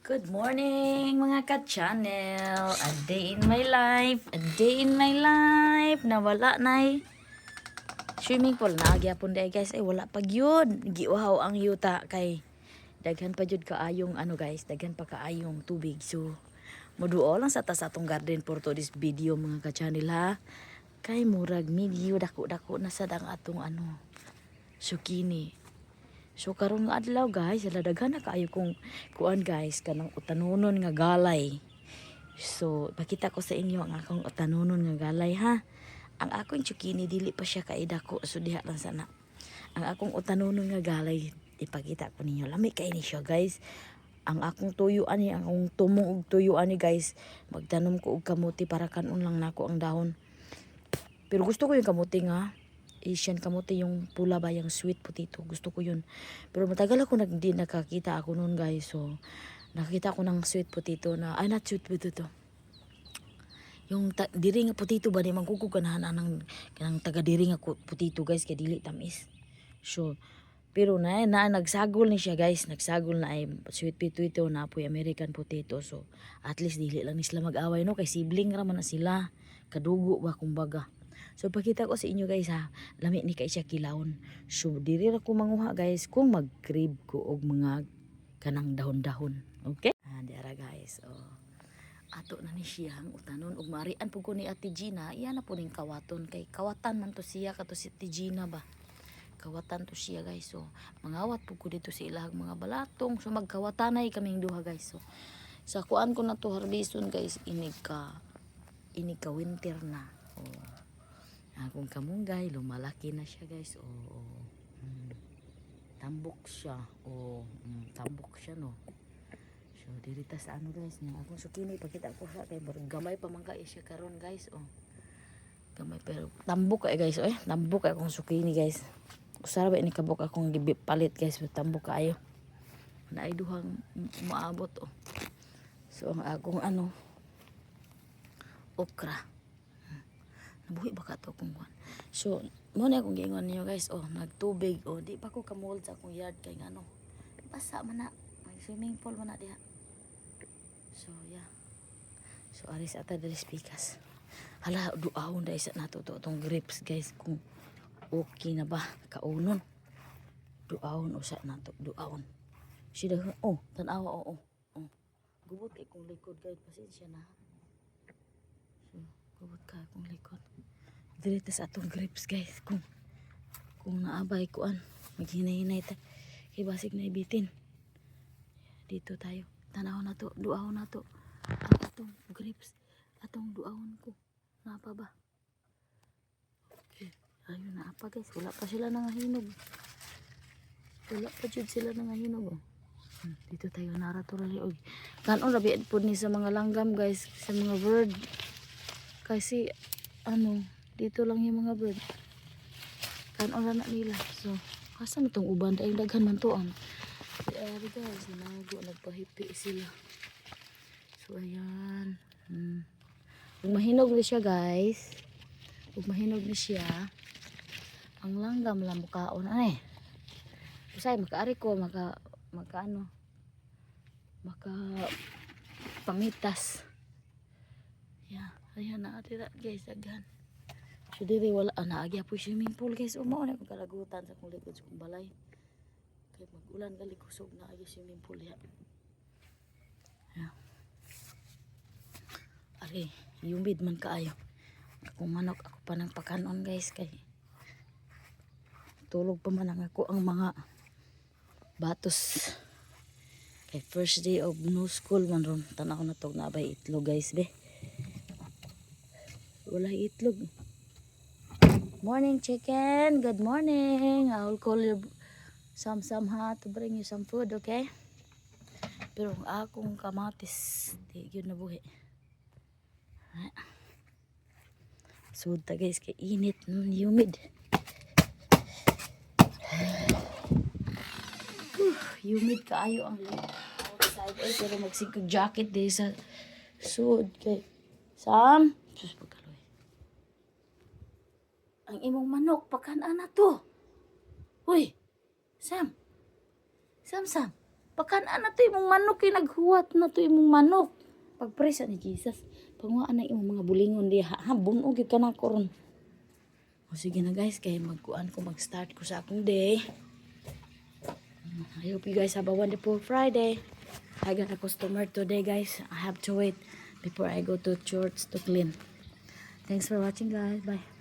Good morning mga ka-channel. A day in my life. A day in my life. Nawala na swimming pool. Nagyapon day guys. Ay wala pag yun. Giuhaw ang yuta kay daghan pa jud kaayong guys. Daghan pa kaayong tubig. So moduo lang sa tas atong garden for today's video mga ka-channel ha. Kay murag medyo dako-dako na sad ang atong zucchini. So karong nga adlaw guys, daghan na kaayo kong kuan guys kanang utanunon nga galay. So pakita ko sa inyo ang akong utanunon nga galay ha. Ang akong zucchini dili pa siya kaidako so diha lang sana. Ang akong utanunon nga galay ipakita ko ninyo. Lami kay ni siya guys. Ang akong tuyuan ni ang akong tumong og tuyuan ni guys. Magtanom ko og kamuti para kanon lang nako ang dahon. Pero gusto ko yung kamuti nga Asian kamote, yung pula ba, yung sweet potato. Gusto ko yun. Pero matagal ako hindi nakakita ako noon guys. So, nakakita ako ng sweet potato na, not sweet potato. Yung diri nga potato ba, di magkukuganahan ng taga diri nga potato guys, kaya dili tamis. So, pero nagsagol ni siya guys. Nagsagol na ay sweet potato na po American potato. So, at least dili lang sila mag-away no. Kay sibling raman na sila. Kadugo ba kumbaga. So pakita ko sa inyo guys ha, lami ni kay siya kilawon. So diri ra ko manguha guys kung mag-crib ko og mga kanang dahon-dahon. Okay? Diara guys. Ato na ni siya ang utanon ug marian pud ko ni Ate Gina. Iya na po ning kawaton kay kawatan man to siya kato si Ate Gina ba. Kawatan to siya guys. So mangawat pud ko dito sa ilang mga balatong. So magkawatanay kaming duha guys. So sa kuan ko na to harbison guys inig ka winter na. Akong kamunggay, lumalaki na siya guys. Tambok siya. Tambok siya no. So dirita sa guys, nga akong zucchini pakita ko sa kay gamay pa man kay siya karon guys. Gamay pero tambok kay guys. Tambok kay akong zucchini guys. Usara ba ini kabok akong palit guys, tambok kaayo. Naay duhang maabot So ang akong okra. Nabuhi ba ka to kung kuhan. So, muna akong gingon niyo guys. Nagtubig. Di pa ko kamold sa akong yard kay basa man na. May swimming pool man na diha. So, yeah. So, aris ata dalis pikas. Hala, duahon dahil sa nato itong grapes guys. Kung okay na ba. Kaunon. Duahon usa nato. Duahon. Sida, tanawa, Gubot kay kong likod guys. Pasensya na. So, gubot ka akong likod. Dito sa atong grapes guys. Kung naabay kuan. Maghinay-hinay ta. Kay basig na ibitin. Dito tayo. Tanaw na to. Duahon na to. Ang atong grapes. Atong duahon ko. Naapa ba? Okay. Ayun naapa guys. Wala pa sila nangahinog. Wala pa jud sila nangahinog. Dito tayo naraturali. Kanon rabi po ni sa mga langgam guys. Sa mga bird. Kasi dito lang yung mga bird. Kanon na nila. So, kasan itong uban dahil daghan man to Ari guys, nagpahipi sila. So, ayan. Kung mahinog ni siya guys. Kung mahinog ni siya. Ang langgam lang mukaon. Kasi makaari ko, maka pamitas. Yeah, ayan na atira guys, daghan. So diri wala naagya po swimming pool guys. Mao na kong kalagutan sa kong likod sa kong balay. Kay mag-ulan gali kusog na agya swimming pool ya. Yeah. Ari, humid man kaayo. Akong manok ako pa nang pakanon guys kay tulog pa man ako ang mga batos. Kay first day of no school man ron. Tanaw na tog na bay itlog guys be. Wala itlog. Morning chicken, good morning. I will call you some to bring you some food, okay? Pero akong kamatis, di yun nabuhi. Suda guys, kay init, humid. Humid kaayo ang outside pero magsigog jacket di sa sud kay Sam. Sus pagkaloy. Ang imong manok pagkan-ana to. Hoy. Sam. Pakanaan na to imong manok kay naghuwat na to imong manok. Pagpresa ni Jesus. Panguhaan na imong mga bulingon diha. Ha, bunog gyud ka na ko ron. O sige na guys, kay magkuan ko mag-start ko sa akong day. I hope you guys have a wonderful Friday. I got a customer today guys. I have to wait before I go to church to clean. Thanks for watching guys. Bye.